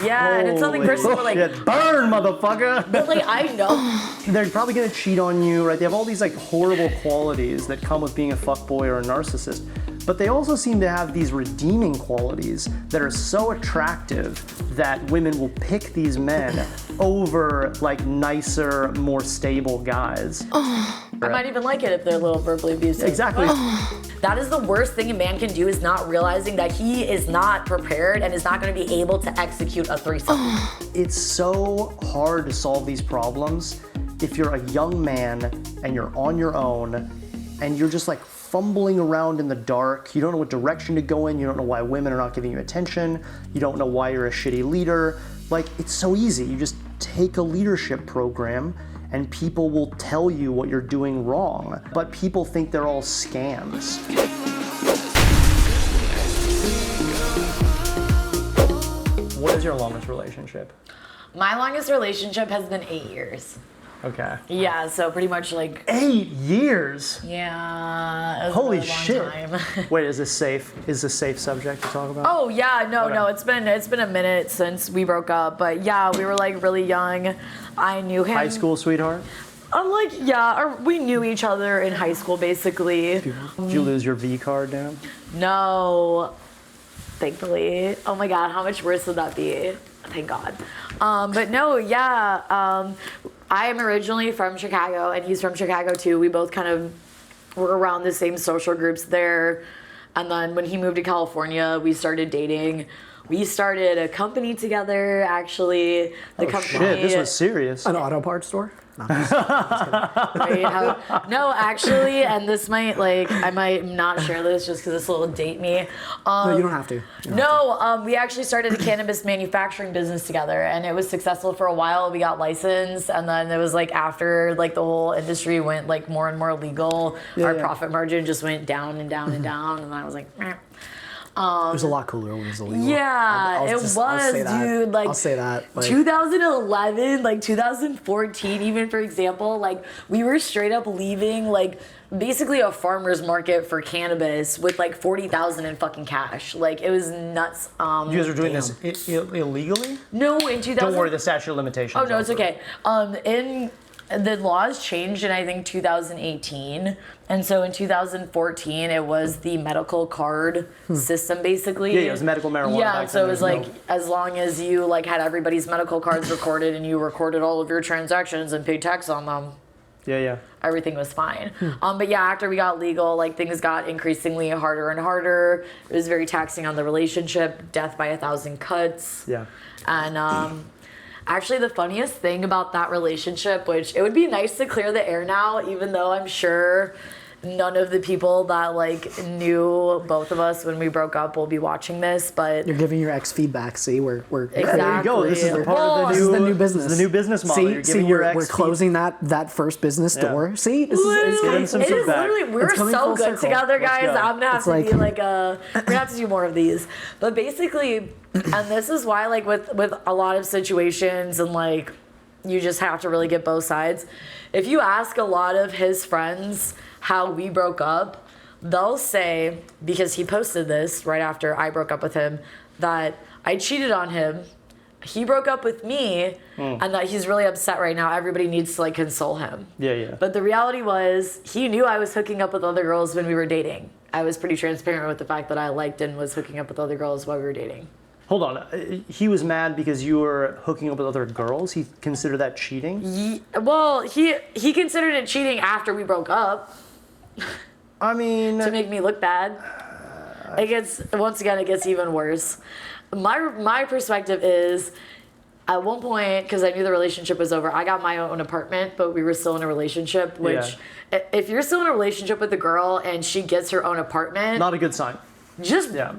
Yeah, and it's something personal, but like, Shit, burn, motherfucker! but like, I know. They're probably gonna cheat on you, right? They have all these like horrible qualities that come with being a fuckboy or a narcissist. But they also seem to have these redeeming qualities that are so attractive that women will pick these men over like nicer, more stable guys. I might even like it if they're a little verbally abusive. Exactly. That is the worst thing a man can do, is not realizing that he is not prepared and is not going to be able to execute a threesome. It's so hard to solve these problems if you're a young man and you're on your own and you're just like fumbling around in the dark. You don't know what direction to go in. You don't know why women are not giving you attention. You don't know why you're a shitty leader. Like, it's so easy. You just take a leadership program and people will tell you what you're doing wrong. But people think they're all scams. What is your longest relationship? My longest relationship has been 8 years. Okay. Yeah, so pretty much like, 8 years? yeah, it was Holy a really long shit. time. Wait, is this safe? Is this safe subject to talk about? Oh yeah, no, Okay. no, it's been a minute since we broke up, but yeah, we were like really young. I knew him. High school sweetheart? We knew each other in high school basically. Did you lose your V card, Dan? No, thankfully. Oh my God, how much worse would that be? Thank God. But no, yeah. I am originally from Chicago, and he's from Chicago too. We both kind of were around the same social groups there. And then when he moved to California, we started dating. We started a company together, actually. The company. Shit, this was serious. An auto parts store? No. No, actually, and this might, like, I might not share this just because this will date me. No, you don't have to. You don't have to. We actually started a cannabis manufacturing business together, and it was successful for a while. We got licensed, and then it was like after like the whole industry went like more and more legal, our profit margin just went down and down and down, and I was like, eh. It was a lot cooler when it was illegal. Yeah, I'll say that. dude. Like, I'll say that. Like, 2011, like 2014, even for example, like we were straight up leaving like basically a farmer's market for cannabis with like 40,000 in fucking cash. Like, it was nuts. You guys were doing this illegally? No, in 2000. Don't worry, the statute of limitations. Oh no, it's okay. The laws changed in I think 2018, and so in 2014 it was the medical card system basically. Yeah, it was medical marijuana. Yeah, so it was like as long as you like had everybody's medical cards recorded and you recorded all of your transactions and paid tax on them. Yeah. Everything was fine. But yeah, after we got legal, like things got increasingly harder and harder. It was very taxing on the relationship. Death by 1,000 cuts. Yeah. And actually, the funniest thing about that relationship, which it would be nice to clear the air now, even though I'm sure none of the people that like knew both of us when we broke up will be watching this, but you're giving your ex feedback. See, we're exactly. There you go. This is the part of this is the new business. This is the new business model. See, You're giving your ex we're closing that first business door. See, this is getting some it is feedback. literally, we're It's coming so full good circle. together, guys. Let's go. I'm gonna have It's to like- be like we're gonna have to do more of these. But basically, and this is why like with a lot of situations and like you just have to really get both sides. If you ask a lot of his friends how we broke up, they'll say, because he posted this right after I broke up with him, that I cheated on him, he broke up with me, and that he's really upset right now. Everybody needs to like console him. Yeah. But the reality was, he knew I was hooking up with other girls when we were dating. I was pretty transparent with the fact that I liked and was hooking up with other girls while we were dating. Hold on. He was mad because you were hooking up with other girls? He considered that cheating? Well, he considered it cheating after we broke up. I mean... To make me look bad. It gets even worse. My perspective is, at one point, because I knew the relationship was over, I got my own apartment, but we were still in a relationship, which, if you're still in a relationship with a girl and she gets her own apartment... Not a good sign. Just Not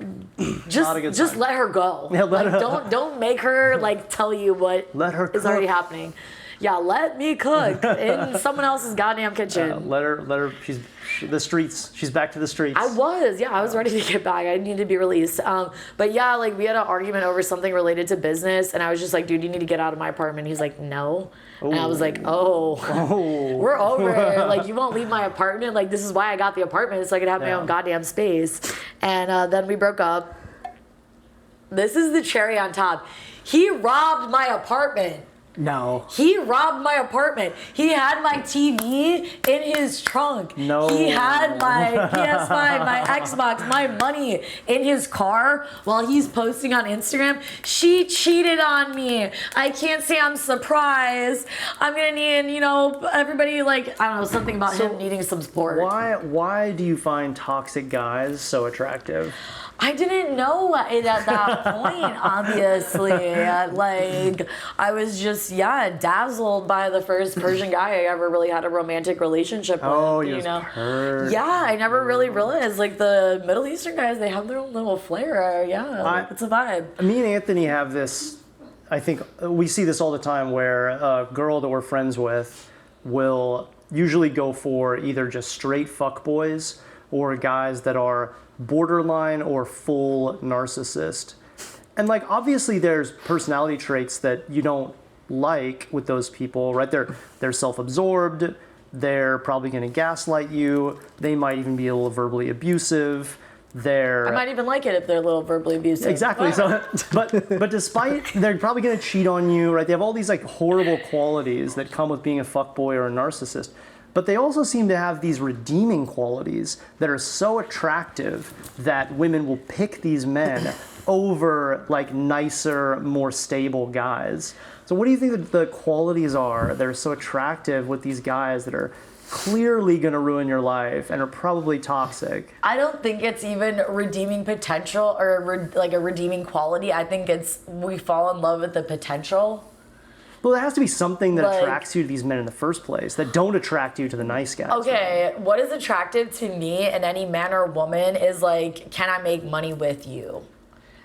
a good sign. let her go. Yeah, let her- Don't make her like tell you what Let her is cook. already happening. Yeah, let me cook in someone else's goddamn kitchen. Let her. The streets. She's back to the streets. I was ready to get back. I needed to be released. But yeah, like we had an argument over something related to business, and I was just like, dude, you need to get out of my apartment. He's like, no. And I was like, oh. We're over it. Like, you won't leave my apartment. Like, this is why I got the apartment, so I could have my own goddamn space. And then we broke up. this is the cherry on top. He robbed my apartment. No. He robbed my apartment. He had my TV in his trunk. No. He had my PS5, my Xbox, my money in his car while he's posting on Instagram. She cheated on me. I can't say I'm surprised. I'm gonna need, everybody like, I don't know, something about him needing some support. Why do you find toxic guys so attractive? I didn't know it at that point, obviously. Like, I was just, dazzled by the first Persian guy I ever really had a romantic relationship with. Oh, he was Persian. Yeah, I never really realized, like, the Middle Eastern guys, they have their own little flair. It's a vibe. Me and Anthony have this, I think, we see this all the time where a girl that we're friends with will usually go for either just straight fuckboys or guys that are borderline or full narcissist. And like obviously there's personality traits that you don't like with those people, right? They're self-absorbed, they're probably going to gaslight you, they might even be a little verbally abusive. I might even like it if they're a little verbally abusive. Exactly. So, but despite they're probably going to cheat on you, right? They have all these like horrible qualities that come with being a fuckboy or a narcissist. But they also seem to have these redeeming qualities that are so attractive that women will pick these men over like nicer, more stable guys. So what do you think that the qualities are that are so attractive with these guys that are clearly going to ruin your life and are probably toxic? I don't think it's even redeeming potential or like a redeeming quality. I think we fall in love with the potential. Well, there has to be something that attracts you to these men in the first place that don't attract you to the nice guys. Okay, right? What is attractive to me and any man or woman is like, can I make money with you?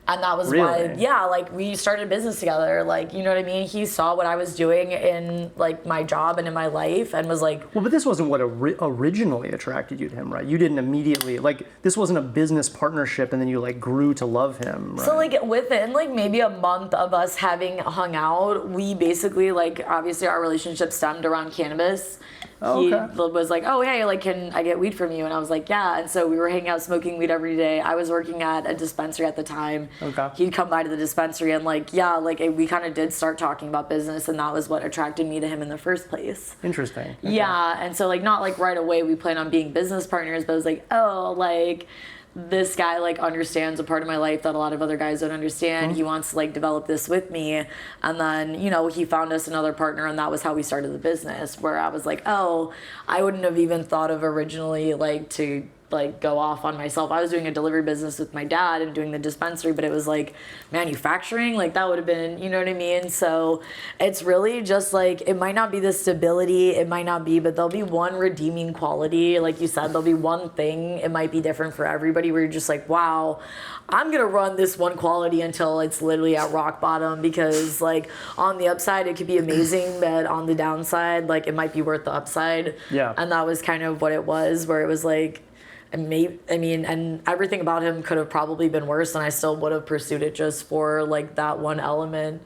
And that was why, like we started a business together. Like, you know what I mean? He saw what I was doing in like my job and in my life and was like... Well, but this wasn't what originally attracted you to him, right? You didn't immediately, like, this wasn't a business partnership and then you like grew to love him, right? So like within like maybe a month of us having hung out, we basically like, obviously our relationship stemmed around cannabis. He was like, oh, hey, like, can I get weed from you? And I was like, yeah. And so we were hanging out smoking weed every day. I was working at a dispensary at the time. Okay. He'd come by to the dispensary and like, we kind of did start talking about business and that was what attracted me to him in the first place. Interesting. Okay. Yeah. And so like, not like right away we plan on being business partners, but it was like, oh, like, this guy like understands a part of my life that a lot of other guys don't understand. He wants to like develop this with me. And then, he found us another partner and that was how we started the business, where I was like, oh, I wouldn't have even thought of originally like to like go off on myself. I was doing a delivery business with my dad and doing the dispensary, but it was like manufacturing, like that would have been, you know what I mean? So it's really just like, it might not be the stability, it might not be, but there'll be one redeeming quality. Like you said, there'll be one thing, it might be different for everybody where you're just like, wow, I'm gonna run this one quality until it's literally at rock bottom, because like on the upside it could be amazing, but on the downside, like it might be worth the upside. Yeah. And that was kind of what it was, where it was like, and everything about him could have probably been worse, and I still would have pursued it just for like that one element.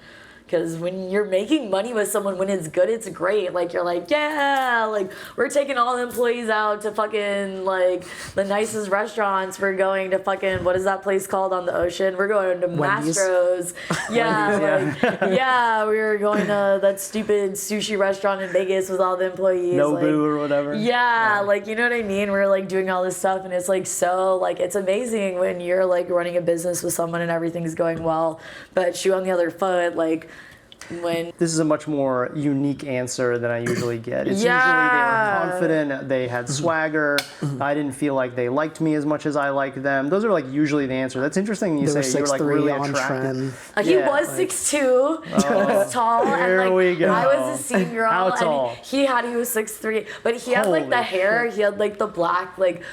Because when you're making money with someone, when it's good, it's great. Like, you're like, yeah, like, we're taking all the employees out to fucking, like, the nicest restaurants. We're going to fucking, what is that place called on the ocean? We're going to Wendy's. Mastro's. Yeah, yeah, we were going to that stupid sushi restaurant in Vegas with all the employees. Nobu or whatever. Yeah, like, you know what I mean? We're, like, doing all this stuff, and it's, like, so, like, it's amazing when you're, like, running a business with someone and everything's going well. But shoe on the other foot, like... This is a much more unique answer than I usually get. It's usually they were confident, they had swagger, I didn't feel like they liked me as much as I liked them. Those are like usually the answer. That's interesting you say you were like really attracted. He was 6'2", he was tall, and like I was a scene girl. How tall? And he was 6'3", but he had like the hair, he had like the black like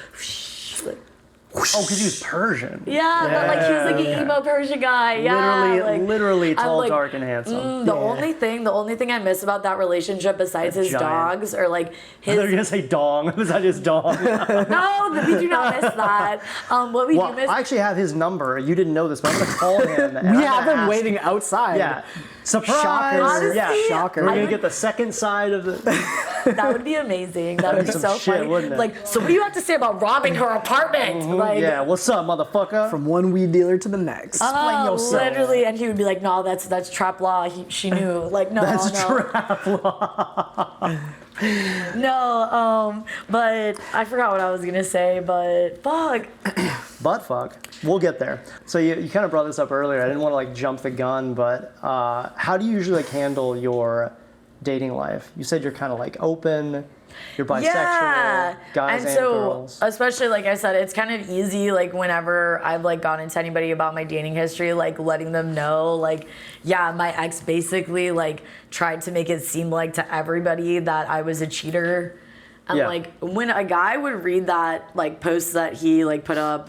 oh, because he was Persian. Yeah, but like he was like an emo Persian guy. Yeah, literally tall, like, dark, and handsome. The only thing I miss about that relationship, besides his dogs, or like his. I thought you were gonna say dong. Was that his dong? No, we do not miss that. What we do miss. I actually have his number. You didn't know this, but I'm gonna call him. We have him waiting outside. Yeah. Surprise! Shocker. Honestly, Shocker. We're gonna get the second side of the. That would be amazing. That would be some so shit, funny. wouldn't it? Like, so what do you have to say about robbing her apartment? Like, Yeah, what's up, motherfucker? From one weed dealer to the next. Explain yourself. literally, and he would be like, "No, that's trap law." She knew. Like, no, That's no. trap law. No, but I forgot what I was gonna say, but fuck. Butt fuck. We'll get there. So you kind of brought this up earlier. I didn't want to like jump the gun, but how do you usually like handle your dating life? You said you're kind of like open. You're bisexual, Yeah. guys and so, girls. especially like I said, it's kind of easy, like whenever I've like gone into anybody about my dating history, like letting them know, like, yeah, my ex basically like tried to make it seem like to everybody that I was a cheater. And Yeah. like when a guy would read that like post that he like put up,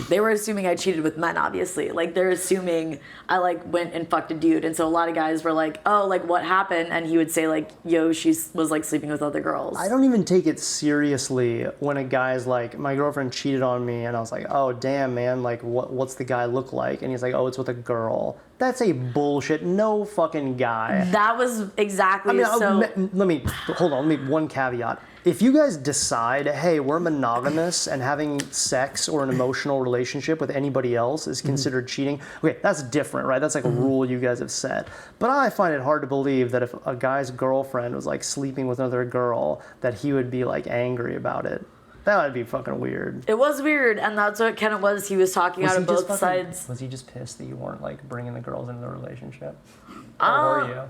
they were assuming I cheated with men, obviously. Like they're assuming I like went and fucked a dude. And so a lot of guys were like, oh, like what happened? And he would say like, yo, she was like sleeping with other girls. I don't even take it seriously when a guy's like, my girlfriend cheated on me, and I was like, oh damn man, like what's the guy look like? And he's like, oh, it's with a girl. That's a bullshit. No fucking guy. That was exactly I mean, so. hold on. Let me one caveat. If you guys decide, hey, we're monogamous and having sex or an emotional relationship with anybody else is considered cheating, okay, that's different, right? That's like a rule you guys have set. But I find it hard to believe that if a guy's girlfriend was like sleeping with another girl, that he would be like angry about it. That would be fucking weird. It was weird, and that's what Kenneth was. He was talking out of both sides. Was he just pissed that you weren't like bringing the girls into the relationship? Or were you?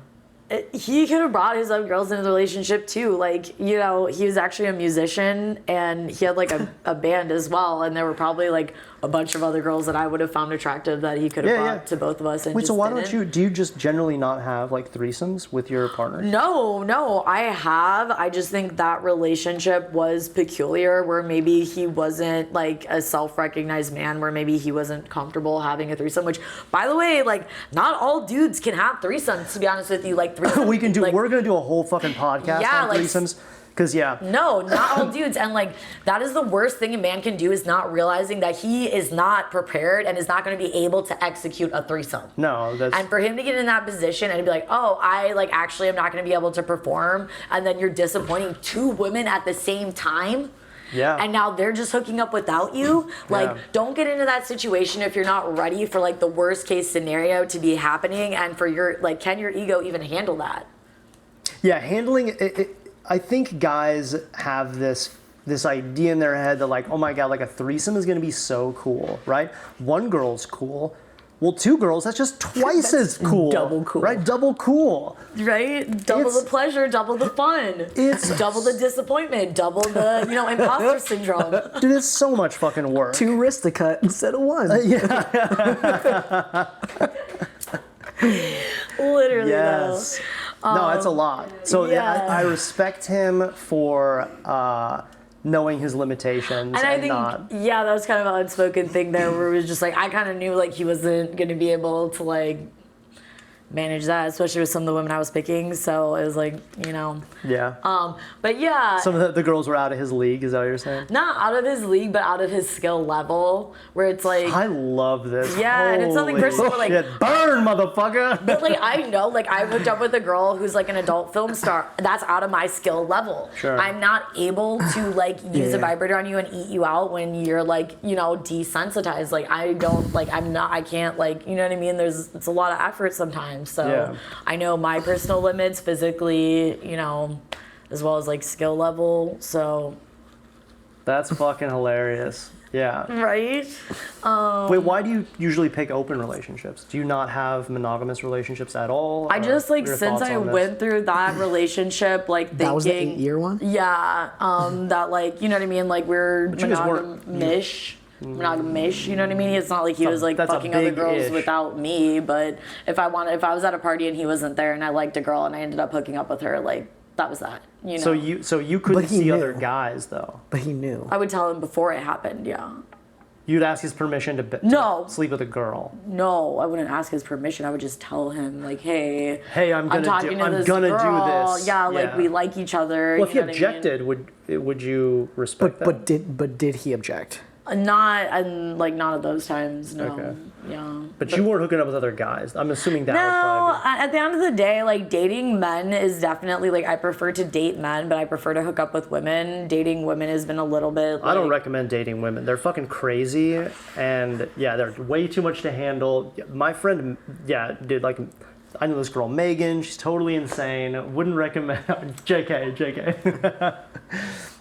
He could have brought his own girls into the relationship too. Like, you know, he was actually a musician, and he had like a band as well. And there were probably like a bunch of other girls that I would have found attractive that he could have brought to both of us. And wait, so why didn't. do you just generally not have like threesomes with your partner? No, I have. I just think that relationship was peculiar, where maybe he wasn't like a self-recognized man, where maybe he wasn't comfortable having a threesome, which, by the way, like not all dudes can have threesomes, to be honest with you. Like threesomes, we're gonna do a whole fucking podcast on like, threesomes. Because, no, not all dudes. And, like, that is the worst thing a man can do, is not realizing that he is not prepared and is not going to be able to execute a threesome. No, that's... And for him to get in that position and be like, oh, I, like, actually am not going to be able to perform, and then you're disappointing two women at the same time. Yeah. And now they're just hooking up without you. Like, don't get into that situation if you're not ready for, like, the worst case scenario to be happening, and for your, like, can your ego even handle that? Yeah, handling it. I think guys have this idea in their head that like, oh my god, like a threesome is gonna be so cool, right? One girl's cool. Well, two girls, that's just twice as cool. Double cool. Right? Double cool. Right? Double the pleasure, double the fun. It's double the disappointment, double the, imposter syndrome. Dude, it's so much fucking work. Two wrists to cut instead of one. Literally, yes. No, that's a lot. So I respect him for knowing his limitations and I think, that was kind of an unspoken thing there, where it was just like, I kind of knew like he wasn't going to be able to like manage that, especially with some of the women I was picking. So it was like, Yeah. But yeah. Some of the girls were out of his league, is that what you're saying? Not out of his league, but out of his skill level, where it's like. I love this. Yeah, and it's something personal, like. Burn, motherfucker! But like, I know, like, I hooked up with a girl who's like an adult film star. That's out of my skill level. Sure. I'm not able to like use a vibrator on you and eat you out when you're like, desensitized. Like, I don't, like, I can't, like, you know what I mean? It's a lot of effort sometimes. So I know my personal limits physically, as well as like skill level. So that's fucking hilarious. Yeah. Right? Wait, why do you usually pick open relationships? Do you not have monogamous relationships at all? I just like, since I went through that relationship, like thinking. That was the 8-year one? Yeah. That like, you know what I mean? Like we're monogamish. Monogamish, you know what I mean? It's not like he was like fucking other girls without me, but if I was at a party and he wasn't there and I liked a girl and I ended up hooking up with her, like that was that. So you couldn't see other guys though. But he knew. I would tell him before it happened, yeah. You'd ask his permission to sleep with a girl. No, I wouldn't ask his permission. I would just tell him like, hey, I'm gonna do this. Yeah, like we like each other. Well, if he objected, would you respect that? But did he object? Not at those times, no. Okay. Yeah. But you weren't hooking up with other guys. I'm assuming that would No, probably at the end of the day, like dating men is definitely like I prefer to date men, but I prefer to hook up with women. Dating women has been a little bit. I don't recommend dating women. They're fucking crazy, and yeah, they're way too much to handle. My friend, yeah, dude, like, I know this girl Megan. She's totally insane. Wouldn't recommend. JK.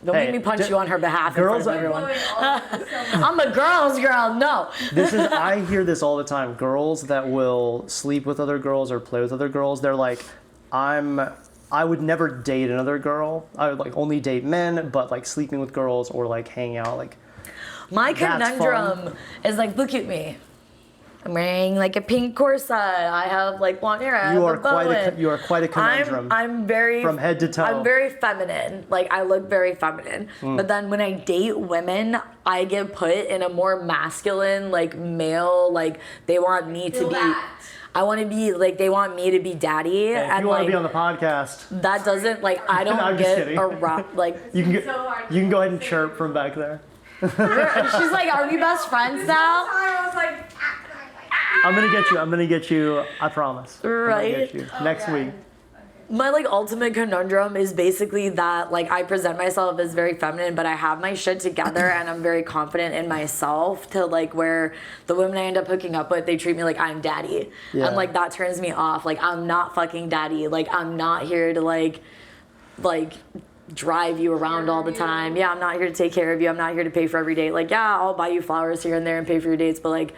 Don't make me punch you on her behalf girls in front of everyone. I'm a girl's girl. No. I hear this all the time. Girls that will sleep with other girls or play with other girls, they're like, I would never date another girl. I would like only date men, but like sleeping with girls or like hang out like. My That's conundrum is like, look at me. I'm wearing like a pink corset. I have like blonde hair. I You have are a bow in. you are quite a conundrum. I'm very from head to toe. I'm very feminine. Like I look very feminine. But then when I date women, I get put in a more masculine, like male. Like they want me to be. I want to be like they want me to be daddy. Hey, if and you want like to be on the podcast, that doesn't like I don't I'm just get kidding. a rap like. you can go ahead and chirp from back there. She's like, are we best friends now? I was like, I'm gonna get you. I promise. I'm gonna Right? get you next week. My like ultimate conundrum is basically that like I present myself as very feminine, but I have my shit together and I'm very confident in myself to like where the women I end up hooking up with, they treat me like I'm daddy. Yeah. And like that turns me off. Like I'm not fucking daddy. Like I'm not here to like drive you around all the time. Yeah, I'm not here to take care of you. I'm not here to pay for every date. Like, yeah, I'll buy you flowers here and there and pay for your dates, but like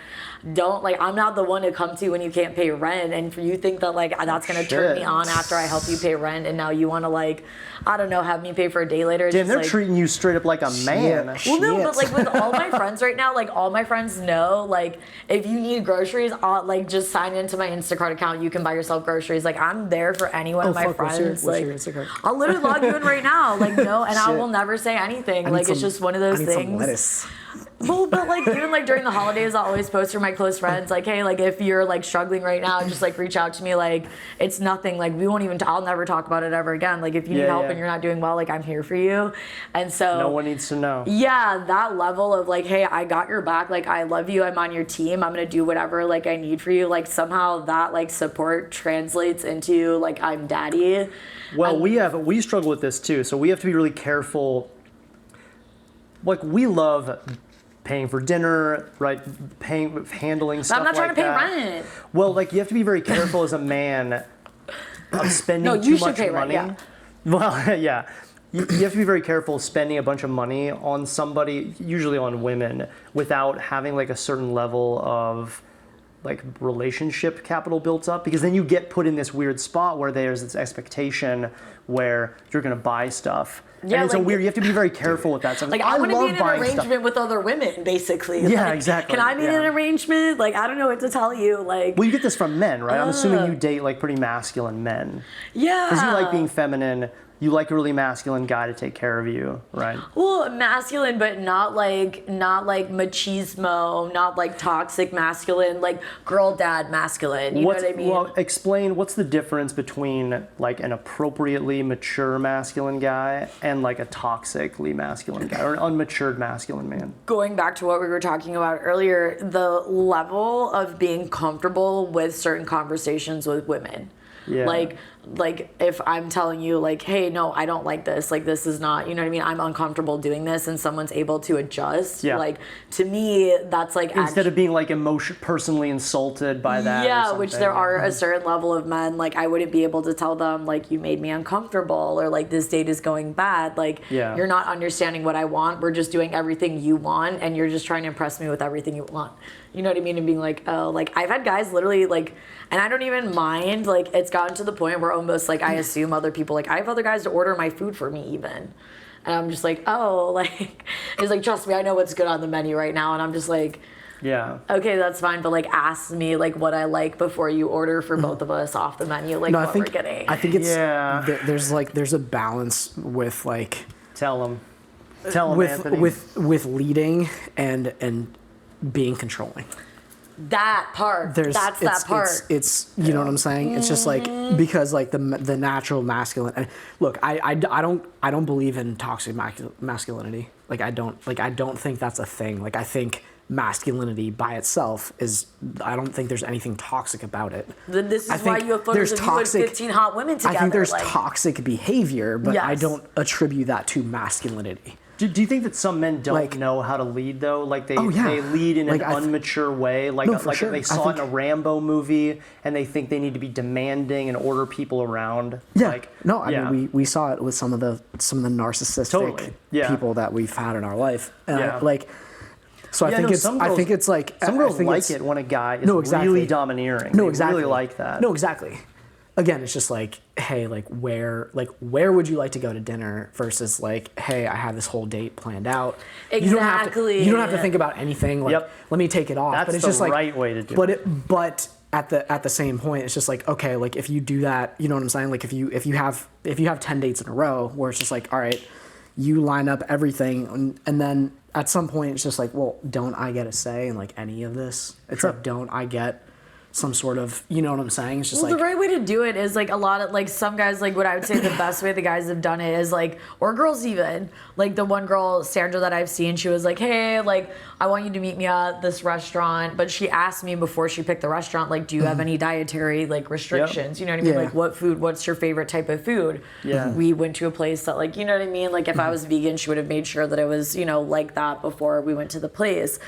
don't like I'm not the one to come to when you can't pay rent and for you think that like that's gonna turn me Shit. on after I help you pay rent and now you wanna like I don't know, have me pay for a day later. It's Damn, just, they're like, treating you straight up like a man. well, no, Shit. but like with all my friends right now, like all my friends know, like if you need groceries, I'll like just sign into my Instacart account. You can buy yourself groceries. Like I'm there for any one of my fuck, what's your- friends. what's your like Instacart? I'll literally log you in right now. Like no, and I Shit. will never say anything. I need Like it's some- just one of those I need some things. lettuce. Well, but like even like during the holidays, I'll always post for my close friends, like, hey, like if you're like struggling right now, just like reach out to me. Like it's nothing. Like we won't even. I'll never talk about it ever again. Like if you need Yeah, help yeah. and you're not doing well, like I'm here for you. And so No one needs to know. yeah, that level of like, hey, I got your back. Like I love you. I'm on your team. I'm gonna do whatever like I need for you. Like somehow that like support translates into like I'm daddy. Well, we struggle with this too, so we have to be really careful. Like we love paying for dinner, right? Handling But stuff I'm not trying like to pay that. rent. Well, like you have to be very careful as a man of spending No, too you should much pay rent, money. yeah. Well, yeah. You have to be very careful spending a bunch of money on somebody, usually on women, without having like a certain level of like relationship capital built up, because then you get put in this weird spot where there's this expectation where you're gonna buy stuff. Yeah, and it's a like- weird. You have to be very careful with that. So Like I want to be love in an buying arrangement stuff. with other women, basically. Yeah, Like, exactly, Can I be in yeah. an arrangement? Like I don't know what to tell you. Like Well, you get this from men, right? I'm assuming you date like pretty masculine men. yeah. Because you like being feminine, you like a really masculine guy to take care of you, right? Well, masculine, but not like machismo, not like toxic masculine, like girl dad masculine. You know what I mean? Well, explain what's the difference between like an appropriately mature masculine guy and like a toxically masculine guy or an unmatured masculine man. Going back to what we were talking about earlier, the level of being comfortable with certain conversations with women. Yeah. Like if I'm telling you like, hey, no, I don't like this. Like this is not, you know what I mean? I'm uncomfortable doing this, and someone's able to adjust. Yeah. Like to me, that's like Instead of being like personally insulted by that. or yeah, which something. there are a certain level of men, like I wouldn't be able to tell them like you made me uncomfortable or like this date is going bad. Like Yeah. you're not understanding what I want. We're just doing everything you want and you're just trying to impress me with everything you want. You know what I mean? And being like, oh, like I've had guys literally like, and I don't even mind, like it's gotten to the point where almost like I assume other people, like I have other guys to order my food for me even. And I'm just like, oh, like, it's like, trust me, I know what's good on the menu right now. And I'm just like, Yeah. okay, that's fine, but like ask me like what I like before you order for both of us off the menu, like No, what we're getting. I think it's Yeah. there's a balance with like Tell him. Tell him, with Anthony. with leading and being controlling. that part. That's that part. It's you know what I'm saying. It's just like because like the natural masculine. And look, I don't believe in toxic masculinity. Like I don't think that's a thing. Like I think masculinity by itself is, I don't think there's anything toxic about it. Then this is I why think you have photos there's of you and 15 hot women together. I think there's like, toxic behavior, but I Yes. don't attribute that to masculinity. Do you think that some men don't Like- know how to lead though? Like they Oh, yeah. they lead in Like, an unmature way. Like No, for like sure. they I saw it in think- a Rambo movie and they think they need to be demanding and order people around. Yeah. Like, No, I yeah. mean we saw it with some of the narcissistic Totally. Yeah. people that we've had in our life. And Yeah. so I Yeah, think no, it's some I girls- think it's like Some I girls think like it's- it when a guy is No, exactly. really domineering. No, They exactly. really like that. No, exactly. Again, it's just like, hey, where would you like to go to dinner versus like, hey, I have this whole date planned out. Exactly. You don't have to think about anything. Like, Yep. let me take it off. That's but it's the just like, right way to do but it. But at the same point, it's just like, okay, like if you do that, you know what I'm saying? Like if you have 10 dates in a row where it's just like, all right, you line up everything and then at some point it's just like, well, don't I get a say in like any of this? It's Sure. like, don't I get some sort of, you know what I'm saying? It's just well, like, the right way to do it is like a lot of like some guys, like what I would say the best way the guys have done it is like, or girls even, like the one girl, Sandra, that I've seen, she was like, hey, like I want you to meet me at this restaurant, but she asked me before she picked the restaurant, like, do you have any dietary like restrictions? You know what I mean? Yeah. Like what food, what's your favorite type of food? Yeah. We went to a place that like, you know what I mean? Like if I was vegan, she would have made sure that it was, you know, like that before we went to the place.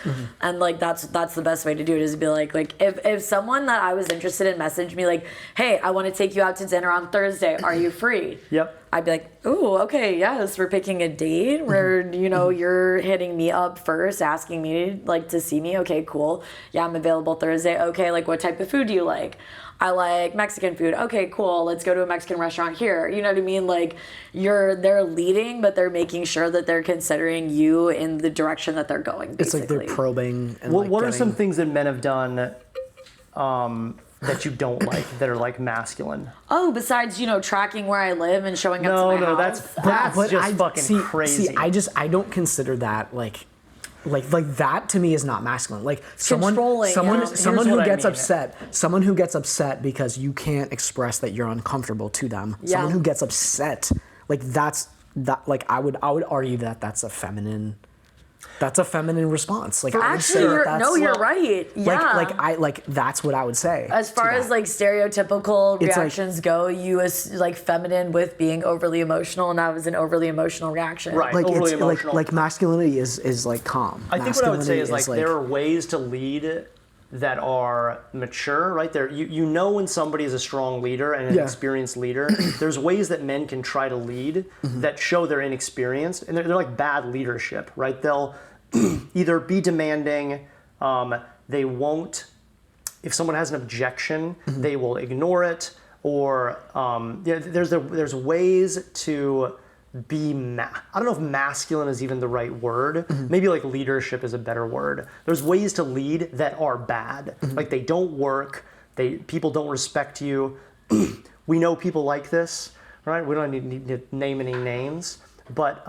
And like that's the best way to do it is to be like if someone that I was interested in messaged me like, hey, I want to take you out to dinner on Thursday, are you free? Yep. I'd be like, ooh, okay, yes, we're picking a date where, you know, you're hitting me up first, asking me like to see me. Okay, cool. Yeah, I'm available Thursday. Okay, like what type of food do you like? I like Mexican food. Okay, cool. Let's go to a Mexican restaurant here. You know what I mean? Like they're leading, but they're making sure that they're considering you in the direction that they're going. it's like Basically. they're probing. And What like what are some getting- things that men have done that you don't like that are like masculine? Oh, besides, you know, tracking where I live and showing up No, to my no, house. that's just fucking crazy. See, I don't consider that like that to me is not masculine. Like someone Controlling, yeah. someone Here's who what I gets mean. someone who gets upset because you can't express that you're uncomfortable to them. Yeah. Someone who gets upset, like like I would argue that that's a feminine response. Like I would Actually, say you're that's, right. Yeah. like that's what I would say. As to far as that. like stereotypical It's like- reactions go, you as like feminine with being overly emotional, and that was an overly emotional reaction. Right. like overly it's emotional. like masculinity is like calm. I think what I would say Masculinity is like there are ways to lead that are mature, right? There, you know when somebody is a strong leader and an Yeah. experienced leader. There's ways that men can try to lead that show they're inexperienced, and they're like bad leadership, right? They'll either be demanding, they won't. If someone has an objection, they will ignore it, or there's ways to be I don't know if masculine is even the right word. Maybe like leadership is a better word. There's ways to lead that are bad. Like they don't work. People don't respect you. We know people like this, right? We don't need to name any names. But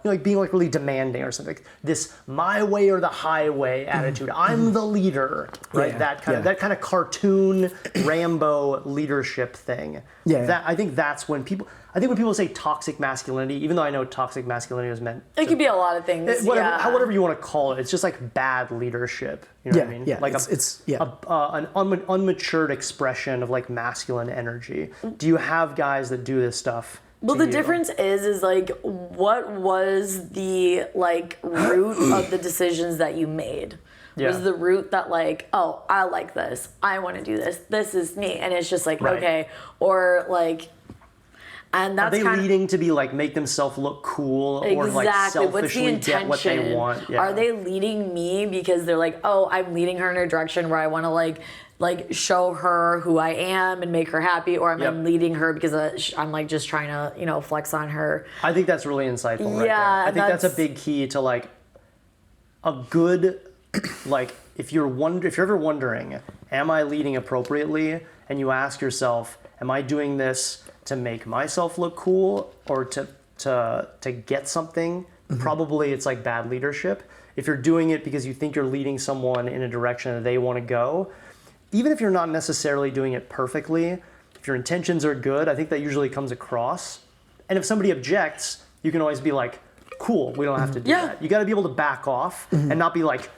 like being like really demanding or something. Like this my way or the highway attitude. I'm the leader, right? Yeah, That kind of cartoon Rambo leadership thing. Yeah. I think that's when people. I think when people say toxic masculinity, even though I know toxic masculinity is meant. It could be a lot of things. Whatever you want to call it, it's just like bad leadership. You know what I mean? Yeah, Like it's an unmatured expression of like masculine energy. Do you have guys that do this stuff? Well, to the you? difference is like, what was the like root of the decisions that you made? Yeah. Was the root that like, oh, I like this, I want to do this, this is me, and it's just like Right. okay, or like, and Are that's they kind leading to be like make themselves look cool or like exactly what's the selfishly intention? get what they want? Yeah. Are they leading me because they're like, oh, I'm leading her in a direction where I want to like show her who I am and make her happy, or am I Yep. leading her because I'm like just trying to flex on her? I think that's really insightful right there. Yeah, I think that's a that's- big key to like a good like if you're ever wondering, am I leading appropriately? And you ask yourself, am I doing this to make myself look cool or to get something? Probably it's like bad leadership. If you're doing it because you think you're leading someone in a direction that they want to go, even if you're not necessarily doing it perfectly, if your intentions are good, I think that usually comes across. And if somebody objects, you can always be like, cool, we don't have to do Yeah. that. You got to be able to back off and not be like,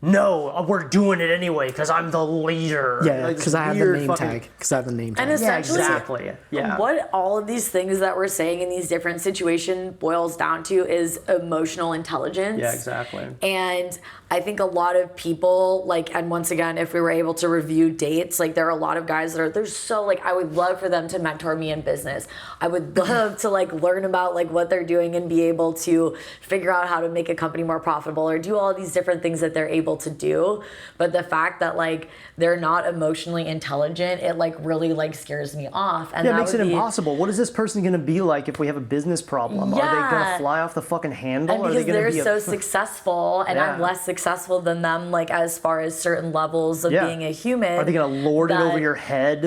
no, we're doing it anyway because I'm the leader. Yeah, Like, because this I have the weird name fucking- tag. Because I have the name tag. And Yeah, essentially, exactly. Yeah. what all of these things that we're saying in these different situations boils down to is emotional intelligence. Yeah, exactly. And I think a lot of people, like, and once again, if we were able to review dates, like, there are a lot of guys that are, they're so, like, I would love for them to mentor me in business. I would love to, like, learn about, like, what they're doing and be able to figure out how to make a company more profitable or do all these different things that they're able to do. But the fact that, like, they're not emotionally intelligent, it, like, really, like, scares me off. And Yeah, it that makes it would be- impossible. What is this person going to be like if we have a business problem? Are they going Yeah. to fly off the fucking handle? And Are they because going they're to be so successful and I'm Yeah. less successful than them, like, as far as certain levels of being a human. Are they going to lord it over that your head?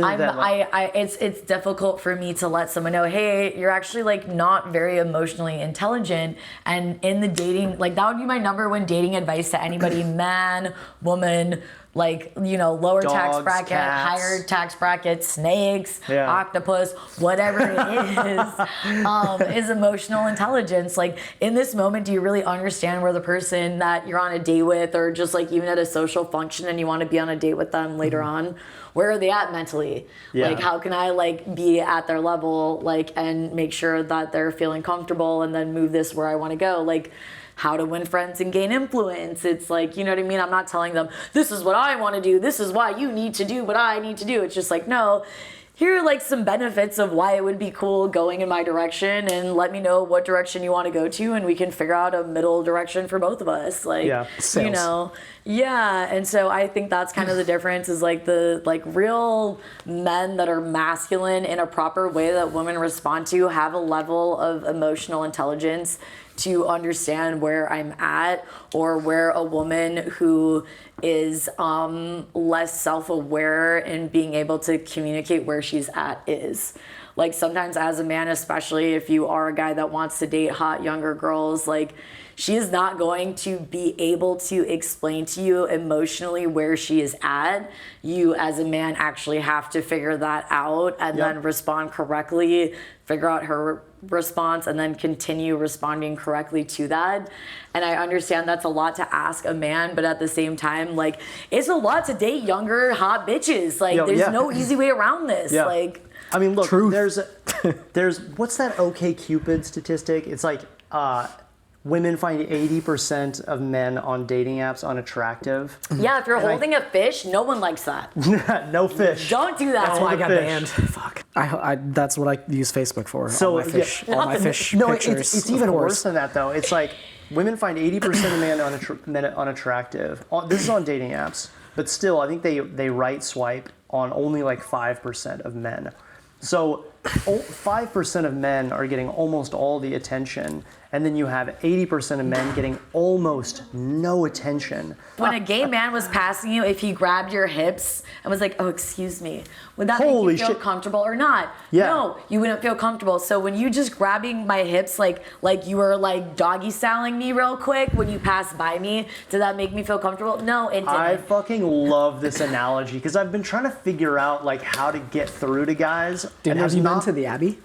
It's difficult for me to let someone know, hey, you're actually, like, not very emotionally intelligent. And in the dating, like, that would be my number one dating advice to anybody, man, woman, like, you know, lower tax Dogs, bracket, cats. higher tax bracket, snakes, Yeah. octopus, whatever it is emotional intelligence. Like, in this moment, do you really understand where the person that you're on a date with, or just, like, even at a social function and you want to be on a date with them later on, where are they at mentally? Yeah. Like, how can I, like, be at their level, like, and make sure that they're feeling comfortable and then move this where I want to go? Like, how to win friends and gain influence. It's like, you know what I mean? I'm not telling them, this is what I want to do. This is why you need to do what I need to do. It's just like, no, here are, like, some benefits of why it would be cool going in my direction, and let me know what direction you want to go to, and we can figure out a middle direction for both of us. Like, Yeah. you Sales. know, yeah. And so I think that's kind of the difference, is, like, the, like, real men that are masculine in a proper way that women respond to have a level of emotional intelligence to understand where I'm at, or where a woman who is less self-aware and being able to communicate where she's at is. Like, sometimes as a man, especially if you are a guy that wants to date hot younger girls, like, she is not going to be able to explain to you emotionally where she is at. You as a man actually have to figure that out and then respond correctly, figure out her response, and then continue responding correctly to that. And I understand that's a lot to ask a man, but at the same time, like, it's a lot to date younger hot bitches. Like, there's no easy way around this. Yeah. Like, I mean, look, Truth. there's what's that OkCupid statistic? It's like women find 80% of men on dating apps unattractive. yeah, if you're holding a fish, no one likes that. No fish. Don't do that. That's why I got fish. banned. Fuck. I that's what I use Facebook for. So, all my fish, yeah. all my fish No, pictures. it's of even course. worse than that, though. It's like women find 80% of men unattractive. This is on dating apps, but still, I think they right swipe on only like 5% of men. So 5% of men are getting almost all the attention, and then you have 80% of men getting almost no attention. When a gay man was passing you, if he grabbed your hips and was like, "Oh, excuse me," would that Holy make you feel shit. comfortable or not? Yeah. No, you wouldn't feel comfortable. So when you just grabbing my hips, like you were like doggy styling me real quick when you passed by me, did that make me feel comfortable? No, it didn't. I fucking love this analogy because I've been trying to figure out like how to get through to guys. Dude, and have has you been not- to the Abbey?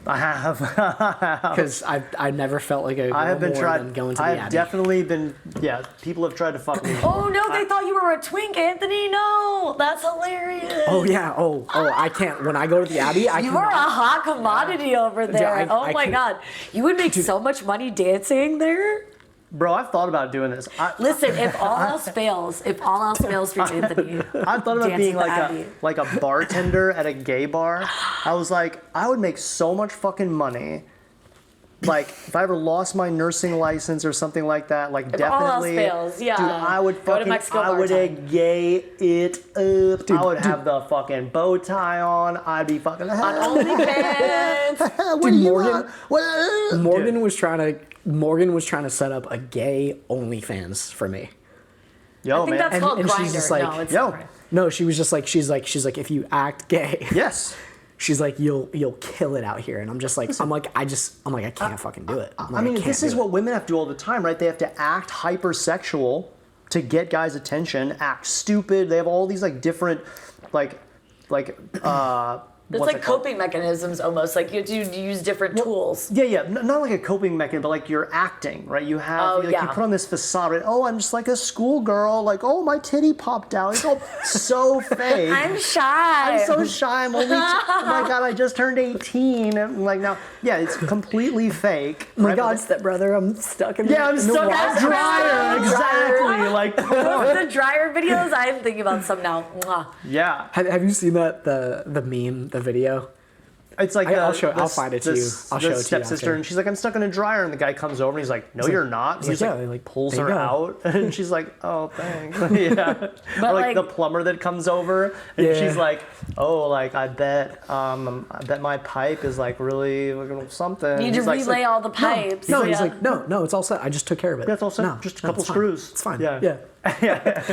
I have. Because I never felt like a girl I have been more tried. than going to the I've Abbey. definitely been. Yeah, people have tried to fuck me. Oh no, they thought you were a twink, Anthony. No, that's hilarious. Oh yeah. Oh, I can't. When I go to the Abbey, I You cannot. are a hot commodity over there. I oh my could- god, you would make so much money dancing there. Bro, I've thought about doing this. Listen, if all else fails for Anthony, I've thought about dance being at the like Abbey. a bartender at a gay bar. I was like, I would make so much fucking money. Like, if I ever lost my nursing license or something like that, like If all else definitely, fails, yeah. dude, I would Go to fucking, Mexico I would bar-time. gay it up. I would have the fucking bow tie on. I'd be fucking. on OnlyFans. What Dude, do you Morgan- want? What? Morgan was trying to set up a gay OnlyFans for me. Yo, I think man. that's called and she's Grindr. just like, no, it's yo. different. No, she was just like she's like if you act gay, Yes. she's like you'll kill it out here, and I'm like I can't fucking do it. I mean, this is what women have to do all the time, right? They have to act hypersexual to get guys' attention, act stupid. They have all these like different, like It's what's like it called? coping mechanisms almost. Like you use different tools. Yeah. Not like a coping mechanism, but like you're acting, right? You have, you put on this facade, right? Oh, I'm just like a schoolgirl. Like, oh, my titty popped out. It's all so fake. I'm shy. I'm so shy. I'm only, oh my God, I just turned 18. I'm like, now, yeah, it's completely fake. Oh my right? God, stepbrother, I'm stuck in Yeah, I'm the stuck water. in the dryer. Exactly. Like, come on. The dryer videos, I'm thinking about some now. Mwah. Yeah. Have you seen the meme, the video? It's like I'll find it to you. I'll show it to you stepsister, after. and she's like, "I'm stuck in a dryer," and the guy comes over and he's like, "No, you're not." So he's he's like, like, yeah, like, pulls there her you go. out, and she's like, "Oh, thanks." Yeah. But Or like like- the plumber that comes over, and Yeah. she's like, "Oh, like I bet my pipe is like really something." You need to He's like, relay all the pipes. No, he's Yeah. like, no, it's all set. I just took care of it. "Yeah, it's all set. No, Just a no, couple it's fine. screws. It's fine. Yeah. Yeah.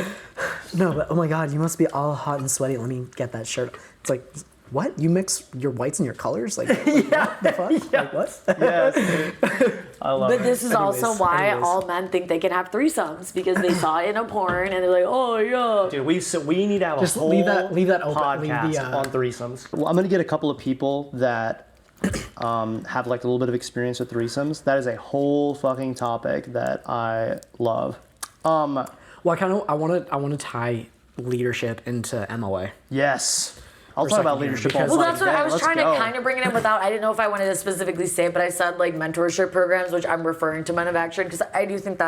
No, but oh my God, you must be all hot and sweaty. Let me get that shirt. It's like, what? You mix your whites and your colors? Like, what the fuck? Yeah. Like, what? Yes. I love But it. this is also why anyways. all men think they can have threesomes because they saw it in a porn and they're like, oh yeah. Dude, we need to have Just a whole leave that open. Leave podcast the, on threesomes. Well, I'm gonna get a couple of people that have like a little bit of experience with threesomes. That is a whole fucking topic that I love. Well, I want to tie leadership into MOA. Yes. I'll For a talk about second here, leadership because- all Well, fucking that's what day. I was Let's trying go. to kind of bring it in without. I didn't know if I wanted to specifically say it, but I said like mentorship programs, which I'm referring to Men of Action because I do think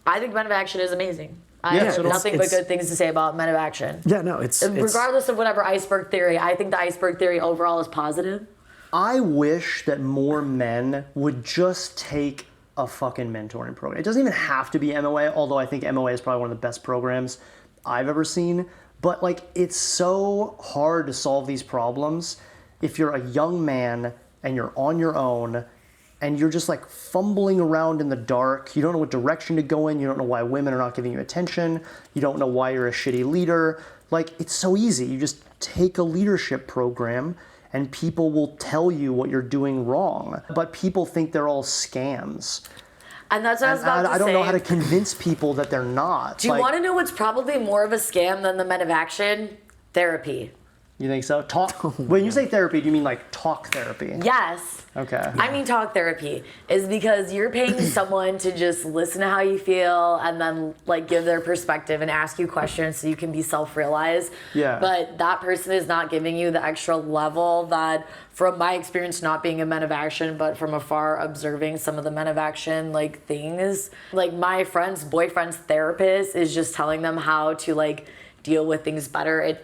I think Men of Action is amazing. I Yeah, have so nothing but it's- good things to say about Men of Action. Yeah, no, it's Regardless of whatever iceberg theory, I think the iceberg theory overall is positive. I wish that more men would just take a fucking mentoring program. It doesn't even have to be MOA, although I think MOA is probably one of the best programs I've ever seen. But like, it's so hard to solve these problems if you're a young man and you're on your own and you're just like fumbling around in the dark. You don't know what direction to go in. You don't know why women are not giving you attention. You don't know why you're a shitty leader. Like, it's so easy. You just take a leadership program and people will tell you what you're doing wrong. But people think they're all scams. And that's what I was about And to say. I don't know how to convince people that they're not. Do you want to know what's probably more of a scam than the Men of Action? Therapy. You think so? When you say therapy, do you mean like talk therapy? Yes. Okay. I mean, talk therapy is because you're paying someone to just listen to how you feel and then like give their perspective and ask you questions so you can be self-realized. Yeah. But that person is not giving you the extra level that, from my experience, not being a Men of Action, but from afar observing some of the Men of Action like things. Like my friend's boyfriend's therapist is just telling them how to like deal with things better.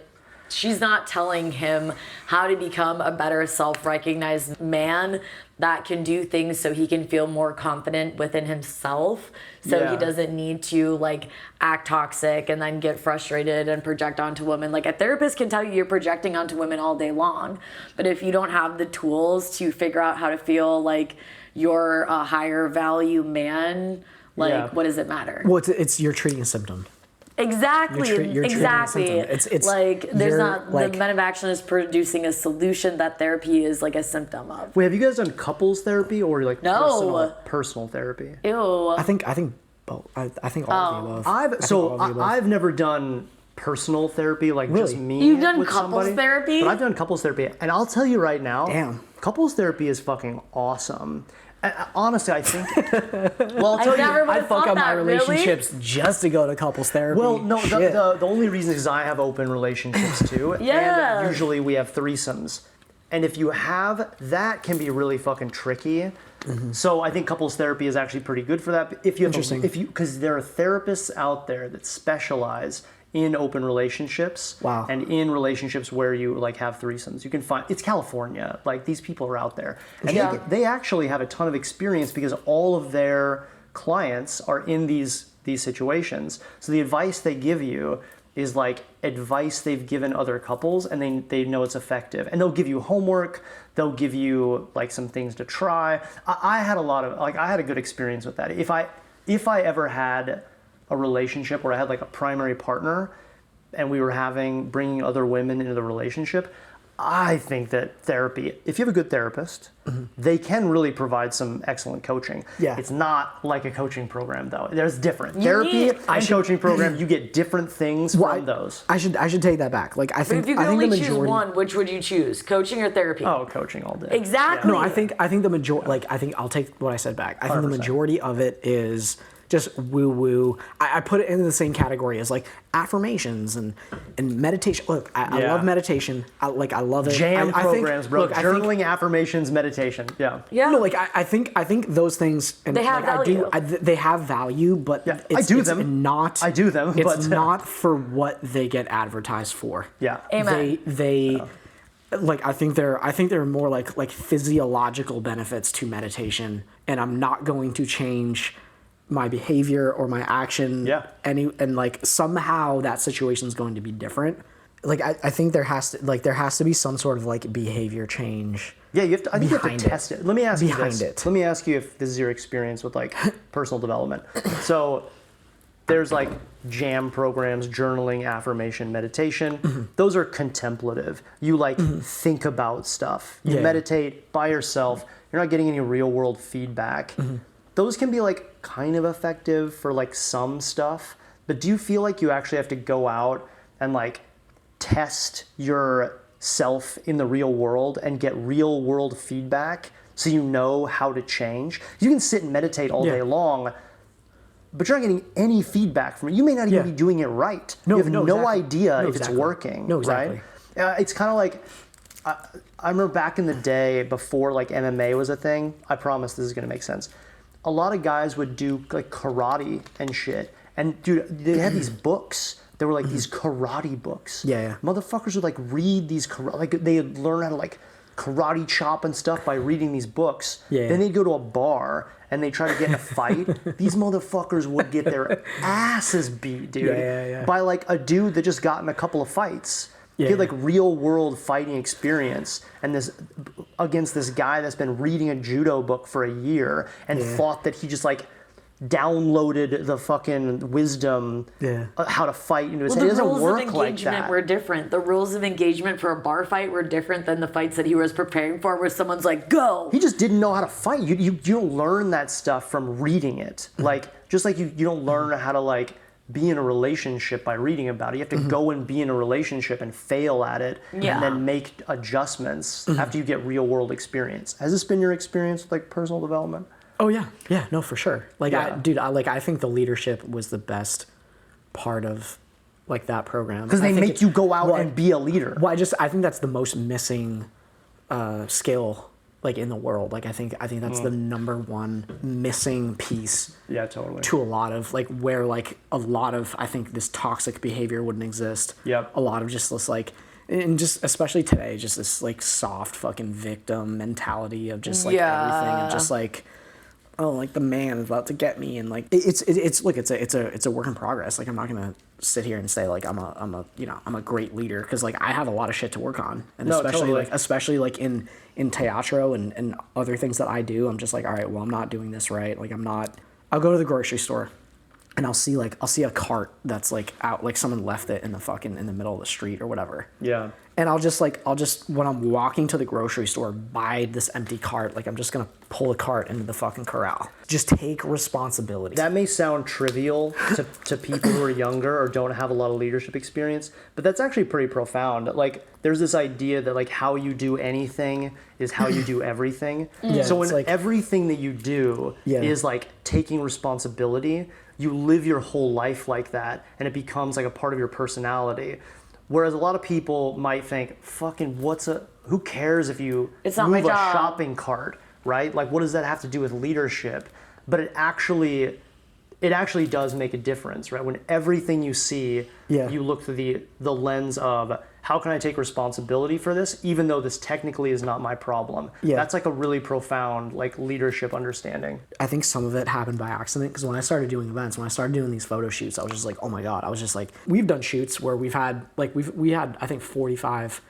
She's not telling him how to become a better self-recognized man that can do things so he can feel more confident within himself. So Yeah. he doesn't need to like act toxic and then get frustrated and project onto women. Like a therapist can tell you you're projecting onto women all day long. But if you don't have the tools to figure out how to feel like you're a higher value man, like Yeah. what does it matter? well, it's you're treating a symptom. Exactly. You're treating a Exactly. symptom. It's like there's you're, not like- the Men of Action is producing a solution that therapy is like a symptom of. Wait, have you guys done couples therapy or like No. personal therapy? Ew. I think both. I think all of the above. I think all of the above. I've never done personal therapy, like just Really? me. You've done with couples somebody. therapy? But I've done couples therapy, and I'll tell you right now, Damn. couples therapy is fucking awesome. Honestly, I think. Well, I'll tell I've never you. would I have fuck thought up my that, really? relationships just to go to couples therapy. Well, no, Shit. the only reason is I have open relationships too. Yeah. And usually we have threesomes. And if you have, that can be really fucking tricky. So I think couples therapy is actually pretty good for that. If you have, Interesting. because there are therapists out there that specialize in open relationships. Wow. And in relationships where you like have threesomes. You can find, it's California. Like these people are out there. And Yeah. they actually have a ton of experience because all of their clients are in these situations. So the advice they give you is like advice they've given other couples, and they know it's effective. And they'll give you homework. They'll give you like some things to try. I had a good experience with that. If I ever had a relationship where I had like a primary partner and we were bringing other women into the relationship, I think that therapy, if you have a good therapist, they can really provide some excellent coaching. Yeah. It's not like a coaching program though. There's different. You Therapy need- and coaching program, you get different things from those. I should take that back. Like I But think if you I could think the only choose majority. one, which would you choose? Coaching or therapy? Oh, coaching all day. Exactly. No, I think the majority. Like I think I'll take what I said back. I think the 100%. majority of it is just woo woo. I put it in the same category as like affirmations and meditation. Look, I Yeah. love meditation. I love it. Jam I think- programs, bro. look, I think- Journaling, affirmations, meditation. Yeah. Yeah. No, like I think those things and They have like, value. they have value, but Yeah, it's, I do it's them. Not I do them, It's but- not for what they get advertised for. Yeah. Amen. They like I think there are more like physiological benefits to meditation, and I'm not going to change my behavior or my action. Yeah. And like somehow that situation is going to be different. Like I think there has to be some sort of like behavior change. Yeah, you have to. I think you have Behind to it. test it. Let me ask you Behind this. it. Let me ask you if this is your experience with like personal development. So there's like jam programs, journaling, affirmation, meditation. Those are contemplative. You like think about stuff. You Yeah. meditate by yourself. You're not getting any real world feedback. Those can be like kind of effective for like some stuff. But do you feel like you actually have to go out and like test yourself in the real world and get real world feedback so you know how to change? You can sit and meditate all Yeah. day long, but you're not getting any feedback from it. You may not even Yeah. be doing it right. No, you have no, no exactly. idea No, if exactly. it's working. No, exactly. Right? It's kind of like I remember back in the day before like MMA was a thing. I promise this is gonna make sense. A lot of guys would do like karate and shit. And dude, they had these books. They were like these karate books. Yeah. Motherfuckers would like read these like they'd learn how to like karate chop and stuff by reading these books. Yeah. Then they'd go to a bar and they try to get in a fight. These motherfuckers would get their asses beat, dude, Yeah. by like a dude that just got in a couple of fights. He Yeah. had like real world fighting experience and this against this guy that's been reading a judo book for a year and Yeah. thought that he just like downloaded the fucking wisdom Yeah. how to fight into his Well, head. It the doesn't rules of work like engagement that. were different. The rules of engagement for a bar fight were different than the fights that he was preparing for, where someone's like, "Go." He just didn't know how to fight. You don't learn that stuff from reading it. Like just like you don't learn how to like be in a relationship by reading about it. You have to go and be in a relationship and fail at it Yeah. and then make adjustments after you get real world experience. Has this been your experience with like personal development? Oh yeah, no, for sure. Like, Yeah. I think the leadership was the best part of like that program Because they I think make it's- you go out well, and be a leader. Well, I think that's the most missing skill like in the world. Like I think that's the number one missing piece Yeah, totally. to a lot of like where like a lot of I think this toxic behavior wouldn't exist. Yep. A lot of just this like and just especially today, just this like soft fucking victim mentality of just like everything and just like oh like the man is about to get me and like it's look it's a work in progress. Like I'm not gonna sit here and say like I'm a great leader because like I have a lot of shit to work on and No, especially like in teatro and other things that I do. I'm just like all right, well I'm not doing this right. Like I'll go to the grocery store and I'll see a cart that's like out like someone left it in the middle of the street or whatever. Yeah. And I'll just when I'm walking to the grocery store by this empty cart, like I'm just gonna pull a cart into the fucking corral. Just take responsibility. That may sound trivial to people who are younger or don't have a lot of leadership experience, but that's actually pretty profound. Like, there's this idea that like how you do anything is how you do everything. Yeah, So when it's like- everything that you do Yeah. is like taking responsibility, you live your whole life like that, and it becomes like a part of your personality. Whereas a lot of people might think, fucking, who cares if you It's not my move a job. shopping cart, right? Like, what does that have to do with leadership? But it actually does make a difference, right? When everything you see, Yeah. you look through the lens of how can I take responsibility for this, even though this technically is not my problem. Yeah. That's like a really profound like leadership understanding. I think some of it happened by accident because when I started doing events, when I started doing these photo shoots, I was just like, oh my god! I was just like, we've done shoots where we had I think 45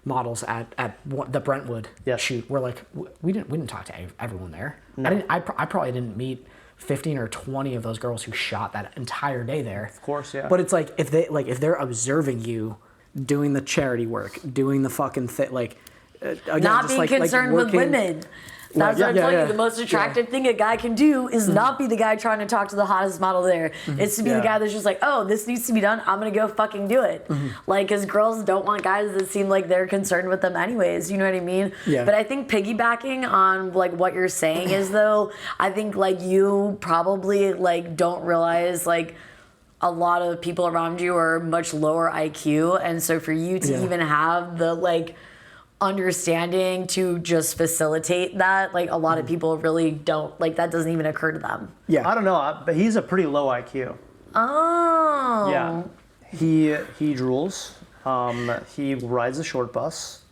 models at the Brentwood Yeah. shoot. Where like we didn't talk to everyone there. I probably didn't meet 15 or 20 of those girls who shot that entire day there. Of course, yeah. But it's like if they're observing you, doing the charity work, doing the fucking thing, like again, Not just being like concerned with working- women. That's what I'm telling you. The most attractive thing a guy can do is not be the guy trying to talk to the hottest model there. It's to be the guy that's just like, oh, this needs to be done. I'm going to go fucking do it. Like, because girls don't want guys that seem like they're concerned with them anyways. You know what I mean? Yeah. But I think piggybacking on, like, what you're saying is, though, I think, like, you probably, like, don't realize, like, a lot of people around you are much lower IQ. And so for you to even have the, like, understanding to just facilitate that, like a lot of people really don't, like that doesn't even occur to them. Yeah. I don't know, but he's a pretty low IQ. Oh. Yeah. He drools. He rides a short bus.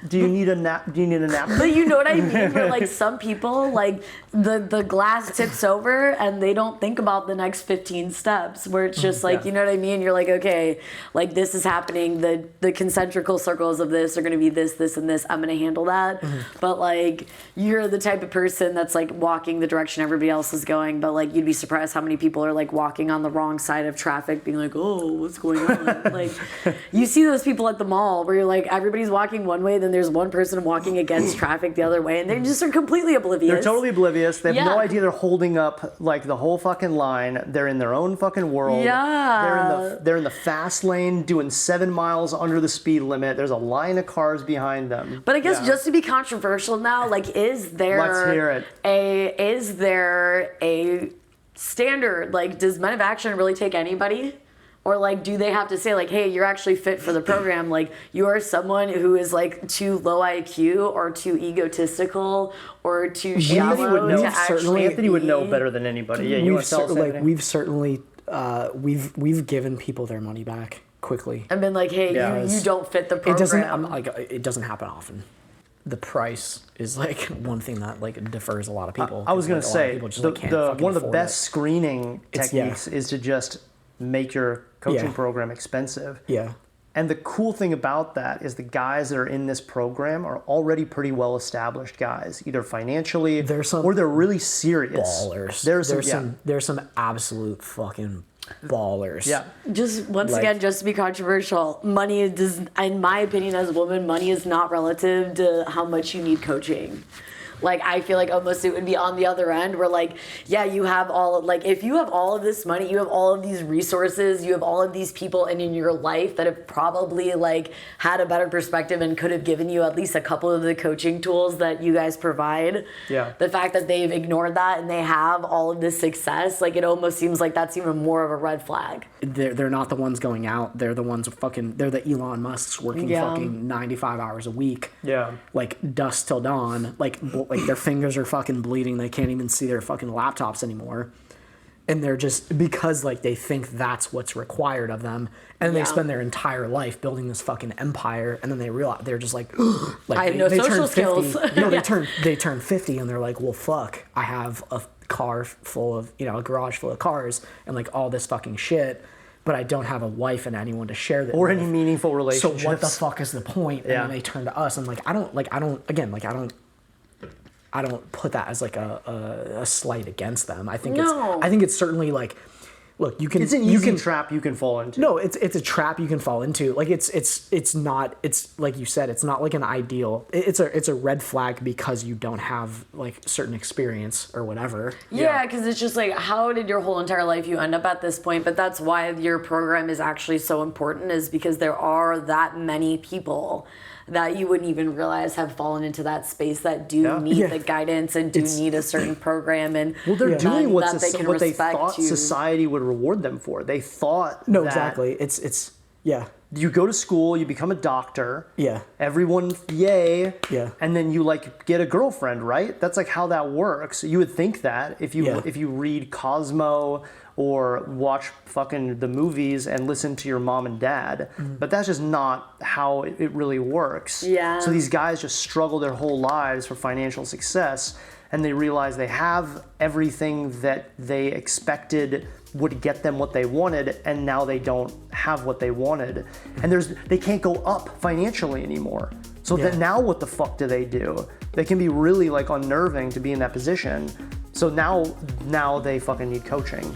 Do you need a nap? But you know what I mean? Where like some people, like the glass tips over and they don't think about the next 15 steps. Where it's just like, you know what I mean? You're like, okay, like this is happening. The concentrical circles of this are going to be this, this, and this. I'm going to handle that. But like you're the type of person that's like walking the direction everybody else is going. But like you'd be surprised how many people are like walking on the wrong side of traffic, being like, oh, what's going on? Like you see those people at the mall where you're like, everybody's walking one way, then there's one person walking against traffic the other way, and they just are completely oblivious. They're totally oblivious. They have no Yeah. idea they're holding up like the whole fucking line. They're in their own fucking world. Yeah. They're in the fast lane doing 7 miles under the speed limit. There's a line of cars behind them. But I guess just to be controversial now, like is there Let's hear it. is there a standard? Like does Men of Action really take anybody? Or like, do they have to say like, hey, you're actually fit for the program? Like, you are someone who is like too low IQ or too egotistical or too shallow to actually Anthony would know be- better than anybody. Yeah, you want to tell us, Anthony? we've certainly we've given people their money back quickly. And been like, hey, you don't fit the program. It doesn't happen often. The price is like one thing that like defers a lot of people. I was going to Like, a lot of say, people just, like, can't fucking one of the afford best it. screening techniques is to just make your coaching Yeah. program expensive. Yeah. And the cool thing about that is the guys that are in this program are already pretty well established guys, either financially or they're really serious. Ballers. There's some absolute fucking ballers. Yeah. Just once Like- again, just to be controversial, money does, in my opinion as a woman, money is not relative to how much you need coaching. Like, I feel like almost it would be on the other end where, like, yeah, you have all, like, if you have all of this money, you have all of these resources, you have all of these people in your life that have probably, like, had a better perspective and could have given you at least a couple of the coaching tools that you guys provide. Yeah. The fact that they've ignored that and they have all of this success, like, it almost seems like that's even more of a red flag. They're not the ones going out. They're the ones they're the Elon Musks working fucking 95 hours a week. Yeah. Like dusk till dawn. Like their fingers are fucking bleeding. They can't even see their fucking laptops anymore. And they're just, because like they think that's what's required of them. And they spend their entire life building this fucking empire. And then they realize, they're just like, I have no social turn 50. skills. No, they turn 50 and they're like, well, fuck, I have a car full of, a garage full of cars and like all this fucking shit. But I don't have a wife and anyone to share that Or with. any meaningful relationships. So what the fuck is the point? And then they turn to us and like, I don't put that as like a slight against them. I think it's certainly like, look, you can. It's an easy trap you can fall into. No, it's a trap you can fall into. Like it's not, it's like you said, it's not like an ideal. It's a red flag because you don't have like certain experience or whatever. Yeah, because it's just like, how did your whole entire life you end up at this point? But that's why your program is actually so important, is because there are that many people that you wouldn't even realize have fallen into that space that do need the guidance and do need a certain program. And well, they're doing what they respect thought society would reward them for. They thought exactly. It's you go to school, you become a doctor. Yeah. Everyone, yay. Yeah. And then you like get a girlfriend, right? That's like how that works. You would think that if you read Cosmo or watch fucking the movies and listen to your mom and dad. But that's just not how it really works. Yeah. So these guys just struggle their whole lives for financial success, and they realize they have everything that they expected would get them what they wanted, and now they don't have what they wanted. And they can't go up financially anymore. So then now what the fuck do? They can be really like unnerving to be in that position. So now they fucking need coaching.